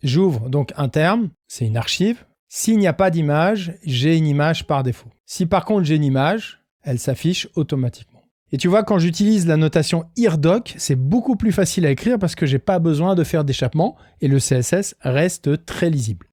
J'ouvre donc un terme, c'est une archive. S'il n'y a pas d'image, j'ai une image par défaut. Si par contre j'ai une image, elle s'affiche automatiquement. Et tu vois, quand j'utilise la notation IRDoc, c'est beaucoup plus facile à écrire parce que j'ai pas besoin de faire d'échappement et le CSS reste très lisible.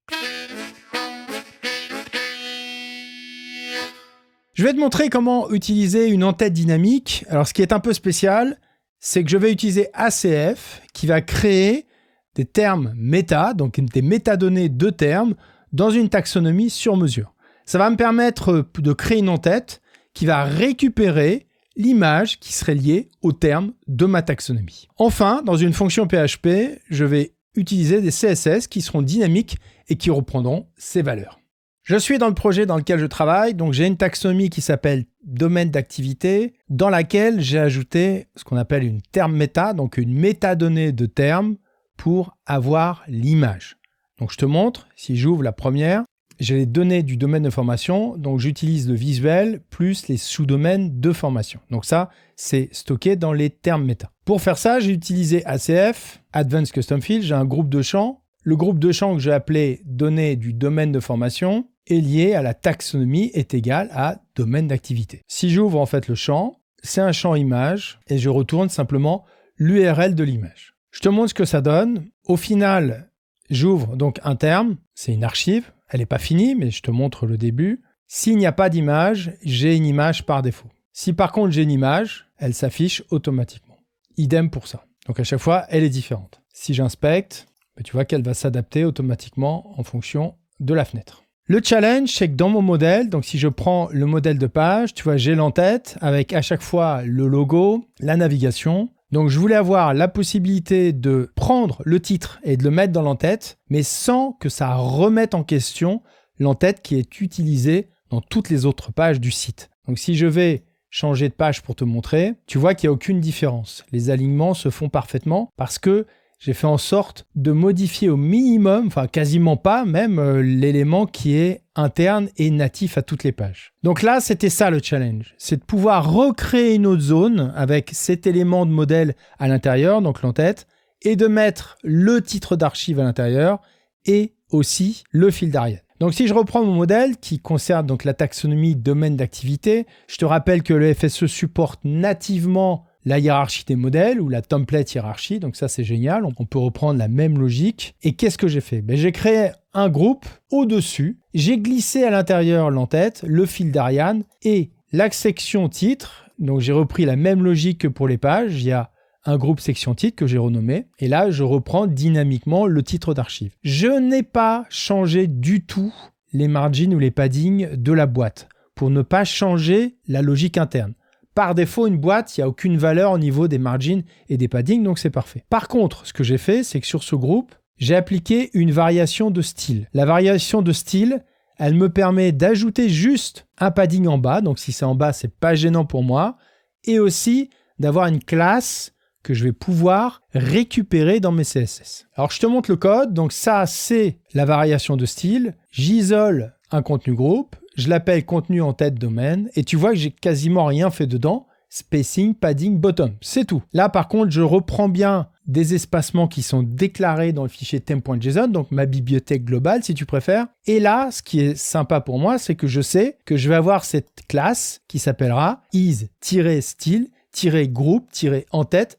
Je vais te montrer comment utiliser une en-tête dynamique. Alors, ce qui est un peu spécial, c'est que je vais utiliser ACF qui va créer des termes méta, donc des métadonnées de termes, dans une taxonomie sur mesure. Ça va me permettre de créer une en-tête qui va récupérer l'image qui serait liée au terme de ma taxonomie. Enfin, dans une fonction PHP, je vais utiliser des CSS qui seront dynamiques et qui reprendront ces valeurs. Je suis dans le projet dans lequel je travaille, donc j'ai une taxonomie qui s'appelle domaine d'activité, dans laquelle j'ai ajouté ce qu'on appelle une terme méta, donc une métadonnée de termes pour avoir l'image. Donc je te montre, si j'ouvre la première, j'ai les données du domaine de formation, donc j'utilise le visuel plus les sous-domaines de formation. Donc ça, c'est stocké dans les termes méta. Pour faire ça, j'ai utilisé ACF, Advanced Custom Field, j'ai un groupe de champs. Le groupe de champs que j'ai appelé données du domaine de formation est lié à la taxonomie est égal à domaine d'activité. Si j'ouvre en fait le champ, c'est un champ image et je retourne simplement l'URL de l'image. Je te montre ce que ça donne. Au final, j'ouvre donc un terme, c'est une archive. Elle n'est pas finie, mais je te montre le début. S'il n'y a pas d'image, j'ai une image par défaut. Si par contre j'ai une image, elle s'affiche automatiquement. Idem pour ça. Donc à chaque fois, elle est différente. Si j'inspecte, tu vois qu'elle va s'adapter automatiquement en fonction de la fenêtre. Le challenge, c'est que dans mon modèle, donc si je prends le modèle de page, tu vois, j'ai l'en-tête avec à chaque fois le logo, la navigation. Donc je voulais avoir la possibilité de prendre le titre et de le mettre dans l'en-tête, mais sans que ça remette en question l'en-tête qui est utilisée dans toutes les autres pages du site. Donc si je vais changer de page pour te montrer, tu vois qu'il n'y a aucune différence. Les alignements se font parfaitement parce que j'ai fait en sorte de modifier au minimum, enfin quasiment pas même, l'élément qui est interne et natif à toutes les pages. Donc là, c'était ça le challenge. C'est de pouvoir recréer une autre zone avec cet élément de modèle à l'intérieur, donc l'en-tête, et de mettre le titre d'archive à l'intérieur et aussi le fil d'Arial. Donc si je reprends mon modèle qui concerne donc la taxonomie domaine d'activité, je te rappelle que le FSE supporte nativement la hiérarchie des modèles ou la template hiérarchie, donc ça c'est génial, on peut reprendre la même logique. Et qu'est-ce que j'ai fait ? J'ai créé un groupe au-dessus, j'ai glissé à l'intérieur l'en-tête, le fil d'Ariane et la section titre, donc j'ai repris la même logique que pour les pages, il y a un groupe section titre que j'ai renommé, et là je reprends dynamiquement le titre d'archive. Je n'ai pas changé du tout les margins ou les paddings de la boîte pour ne pas changer la logique interne. Par défaut, une boîte, il n'y a aucune valeur au niveau des margins et des paddings, donc c'est parfait. Par contre, ce que j'ai fait, c'est que sur ce groupe, j'ai appliqué une variation de style. La variation de style, elle me permet d'ajouter juste un padding en bas, donc si c'est en bas, c'est pas gênant pour moi, et aussi d'avoir une classe que je vais pouvoir récupérer dans mes CSS. Alors, je te montre le code. Donc ça, c'est la variation de style. J'isole un contenu groupe. Je l'appelle contenu en tête domaine. Et tu vois que j'ai quasiment rien fait dedans. Spacing, padding, bottom. C'est tout. Là, par contre, je reprends bien des espacements qui sont déclarés dans le fichier theme.json, donc ma bibliothèque globale, si tu préfères. Et là, ce qui est sympa pour moi, c'est que je sais que je vais avoir cette classe qui s'appellera is-style-groupe-en-tête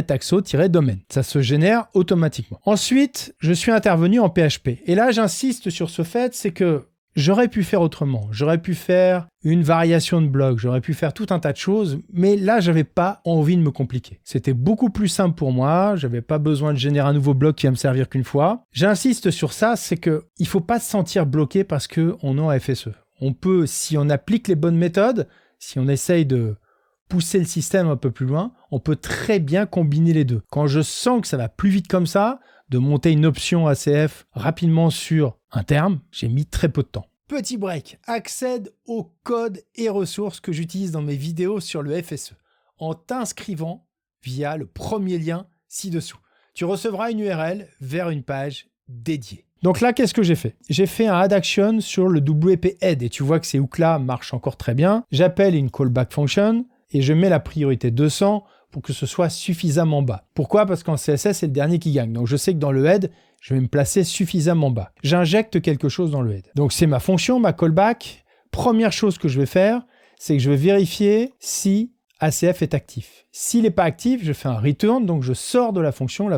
taxo-domaine. Ça se génère automatiquement. Ensuite, je suis intervenu en PHP. Et là, j'insiste sur ce fait, c'est que j'aurais pu faire autrement. J'aurais pu faire une variation de bloc, j'aurais pu faire tout un tas de choses, mais là, j'avais pas envie de me compliquer. C'était beaucoup plus simple pour moi, j'avais pas besoin de générer un nouveau bloc qui va me servir qu'une fois. J'insiste sur ça, c'est que il faut pas se sentir bloqué parce qu'on est en FSE. On peut, si on applique les bonnes méthodes, si on essaye de pousser le système un peu plus loin, on peut très bien combiner les deux. Quand je sens que ça va plus vite comme ça, de monter une option ACF rapidement sur un terme, j'ai mis très peu de temps. Petit break, accède aux codes et ressources que j'utilise dans mes vidéos sur le FSE en t'inscrivant via le premier lien ci-dessous. Tu recevras une URL vers une page dédiée. Donc là, qu'est-ce que j'ai fait ? J'ai fait un add action sur le WP Head et tu vois que ces hooks-là marchent encore très bien. J'appelle une callback function et je mets la priorité 200 pour que ce soit suffisamment bas. Pourquoi ? Parce qu'en CSS, c'est le dernier qui gagne. Donc je sais que dans le head, Je vais me placer suffisamment bas. J'injecte quelque chose dans le head. Donc c'est ma fonction, ma callback. Première chose que je vais faire, c'est que je vais vérifier si ACF est actif. S'il n'est pas actif, je fais un return, donc je sors de la fonction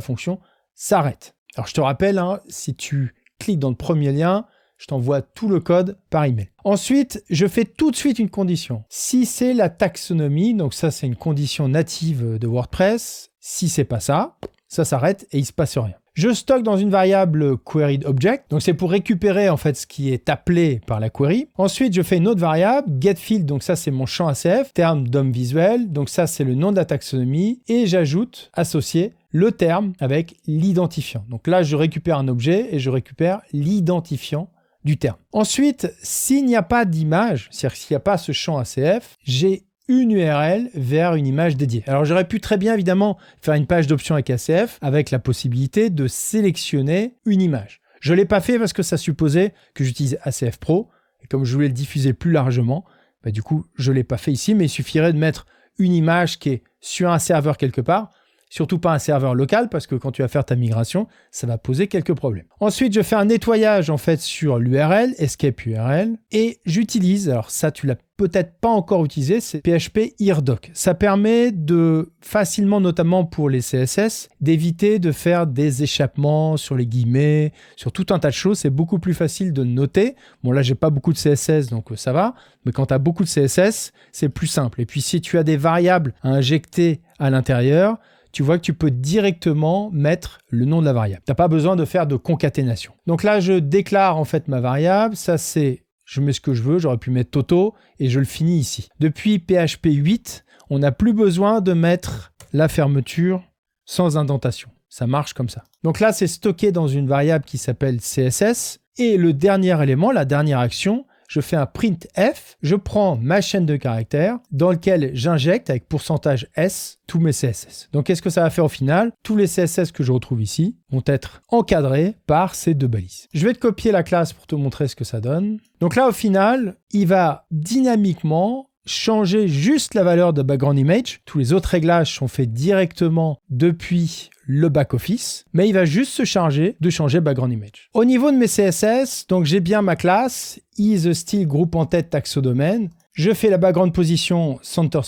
s'arrête. Alors je te rappelle, si tu cliques dans le premier lien, je t'envoie tout le code par email. Ensuite, je fais tout de suite une condition. Si c'est la taxonomie, donc ça c'est une condition native de WordPress, si c'est pas ça, ça s'arrête et il se passe rien. Je stocke dans une variable queryObject, donc c'est pour récupérer en fait ce qui est appelé par la query. Ensuite, je fais une autre variable, getField, donc ça c'est mon champ ACF, terme DOM visuel, donc ça c'est le nom de la taxonomie, et j'ajoute, associé, le terme avec l'identifiant. Donc là, je récupère un objet et je récupère l'identifiant du terme. Ensuite, s'il n'y a pas d'image, c'est-à-dire s'il n'y a pas ce champ ACF, j'ai une URL vers une image dédiée. Alors j'aurais pu très bien évidemment faire une page d'options avec ACF avec la possibilité de sélectionner une image. Je ne l'ai pas fait parce que ça supposait que j'utilise ACF Pro et comme je voulais le diffuser plus largement, du coup je ne l'ai pas fait ici, mais il suffirait de mettre une image qui est sur un serveur quelque part, surtout pas un serveur local parce que quand tu vas faire ta migration, ça va poser quelques problèmes. Ensuite, je fais un nettoyage en fait sur l'URL, escape URL, et j'utilise, alors ça tu l'as peut-être pas encore utilisé, c'est PHP HereDoc. Ça permet de facilement, notamment pour les CSS, d'éviter de faire des échappements sur les guillemets, sur tout un tas de choses. C'est beaucoup plus facile de noter. Bon là, j'ai pas beaucoup de CSS, donc ça va. Mais quand tu as beaucoup de CSS, c'est plus simple. Et puis si tu as des variables à injecter à l'intérieur, tu vois que tu peux directement mettre le nom de la variable. Tu n'as pas besoin de faire de concaténation. Donc là, je déclare en fait ma variable. Ça, c'est je mets ce que je veux. J'aurais pu mettre Toto et je le finis ici. Depuis PHP 8, on n'a plus besoin de mettre la fermeture sans indentation. Ça marche comme ça. Donc là, c'est stocké dans une variable qui s'appelle CSS. Et le dernier élément, la dernière action, je fais un printf, je prends ma chaîne de caractères dans lequel j'injecte avec %S tous mes CSS. Donc qu'est-ce que ça va faire au final? Tous les CSS que je retrouve ici vont être encadrés par ces deux balises. Je vais te copier la classe pour te montrer ce que ça donne. Donc là au final, il va dynamiquement changer juste la valeur de background image. Tous les autres réglages sont faits directement depuis le back-office, mais il va juste se charger de changer background image. Au niveau de mes CSS, donc j'ai bien ma classe, isStyle groupe en tête taxodomaine. Je fais la background position center,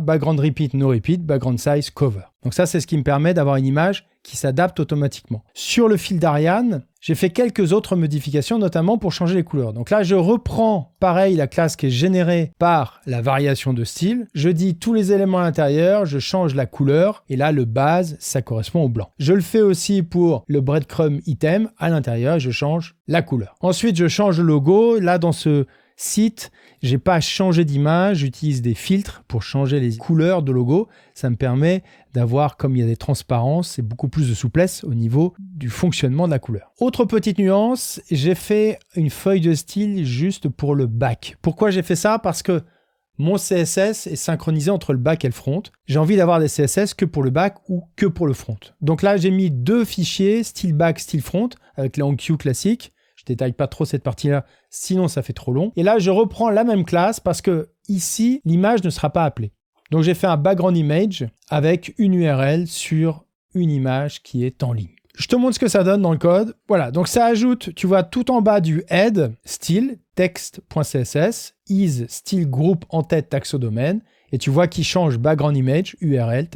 background repeat, no repeat, background size, cover. Donc ça, c'est ce qui me permet d'avoir une image qui s'adapte automatiquement. Sur le fil d'Ariane, j'ai fait quelques autres modifications, notamment pour changer les couleurs. Donc là, je reprends, pareil, la classe qui est générée par la variation de style. Je dis tous les éléments à l'intérieur, je change la couleur, et là, le base, ça correspond au blanc. Je le fais aussi pour le breadcrumb item. À l'intérieur, je change la couleur. Ensuite, je change le logo. Là, dans ce site, j'ai pas changé d'image, j'utilise des filtres pour changer les couleurs de logo. Ça me permet d'avoir, comme il y a des transparences, et beaucoup plus de souplesse au niveau du fonctionnement de la couleur. Autre petite nuance, j'ai fait une feuille de style juste pour le back. Pourquoi j'ai fait ça? Parce que mon CSS est synchronisé entre le back et le front. J'ai envie d'avoir des CSS que pour le back ou que pour le front. Donc là, j'ai mis deux fichiers, style back, style front, avec la onQ classique. Je détaille pas trop cette partie-là, sinon ça fait trop long. Et là, je reprends la même classe parce que ici, l'image ne sera pas appelée. Donc, j'ai fait un background image avec une URL sur une image qui est en ligne. Je te montre ce que ça donne dans le code. Voilà, donc ça ajoute, tu vois, tout en bas du head, style, text.css, is style groupe en tête taxodomaine, et tu vois qu'il change background image, URL,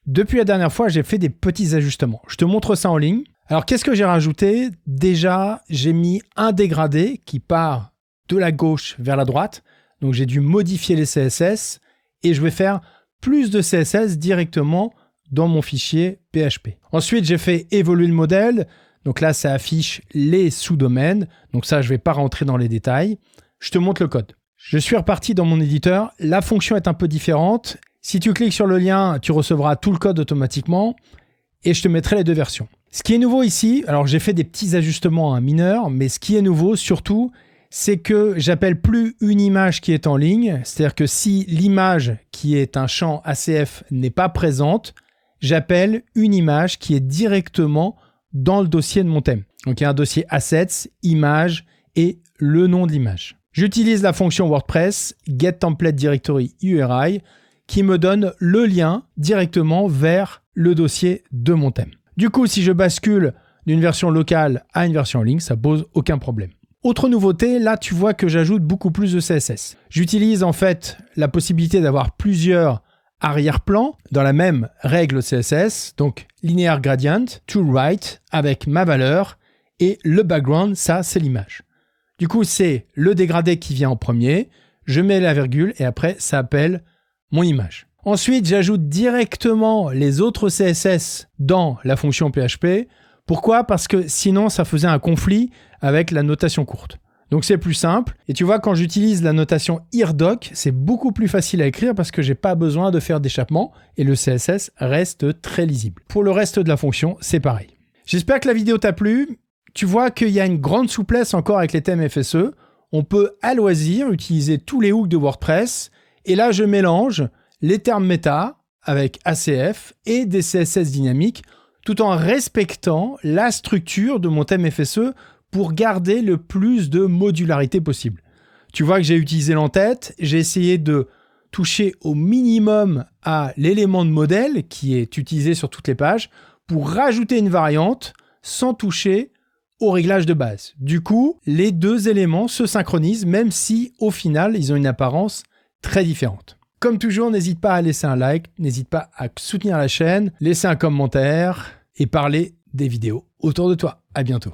Depuis la dernière fois, j'ai fait des petits ajustements. Je te montre ça en ligne. Alors, qu'est-ce que j'ai rajouté? Déjà, j'ai mis un dégradé qui part de la gauche vers la droite. Donc, j'ai dû modifier les CSS et je vais faire plus de CSS directement dans mon fichier PHP. Ensuite, j'ai fait évoluer le modèle. Donc là, ça affiche les sous-domaines. Donc ça, je ne vais pas rentrer dans les détails. Je te montre le code. Je suis reparti dans mon éditeur. La fonction est un peu différente. Si tu cliques sur le lien, tu recevras tout le code automatiquement et je te mettrai les deux versions. Ce qui est nouveau ici, alors j'ai fait des petits ajustements mineurs, mais ce qui est nouveau surtout, c'est que j'appelle plus une image qui est en ligne, c'est-à-dire que si l'image qui est un champ ACF n'est pas présente, j'appelle une image qui est directement dans le dossier de mon thème. Donc il y a un dossier assets, images et le nom de l'image. J'utilise la fonction WordPress getTemplateDirectory URI qui me donne le lien directement vers le dossier de mon thème. Du coup, si je bascule d'une version locale à une version en ligne, ça pose aucun problème. Autre nouveauté, là tu vois que j'ajoute beaucoup plus de CSS. J'utilise en fait la possibilité d'avoir plusieurs arrière-plans dans la même règle CSS, donc linear gradient, to right, avec ma valeur, et le background, ça c'est l'image. Du coup, c'est le dégradé qui vient en premier, je mets la virgule et après ça appelle mon image. Ensuite, j'ajoute directement les autres CSS dans la fonction PHP. Pourquoi ? Parce que sinon, ça faisait un conflit avec la notation courte. Donc, c'est plus simple. Et tu vois, quand j'utilise la notation irdoc, c'est beaucoup plus facile à écrire parce que j'ai pas besoin de faire d'échappement et le CSS reste très lisible. Pour le reste de la fonction, c'est pareil. J'espère que la vidéo t'a plu. Tu vois qu'il y a une grande souplesse encore avec les thèmes FSE. On peut à loisir utiliser tous les hooks de WordPress. Et là, je mélange les termes méta avec ACF et des CSS dynamiques tout en respectant la structure de mon thème FSE pour garder le plus de modularité possible. Tu vois que j'ai utilisé l'entête, j'ai essayé de toucher au minimum à l'élément de modèle qui est utilisé sur toutes les pages pour rajouter une variante sans toucher au réglage de base. Du coup, les deux éléments se synchronisent même si au final, ils ont une apparence très différente. Comme toujours, n'hésite pas à laisser un like, n'hésite pas à soutenir la chaîne, laisser un commentaire et parler des vidéos autour de toi. À bientôt.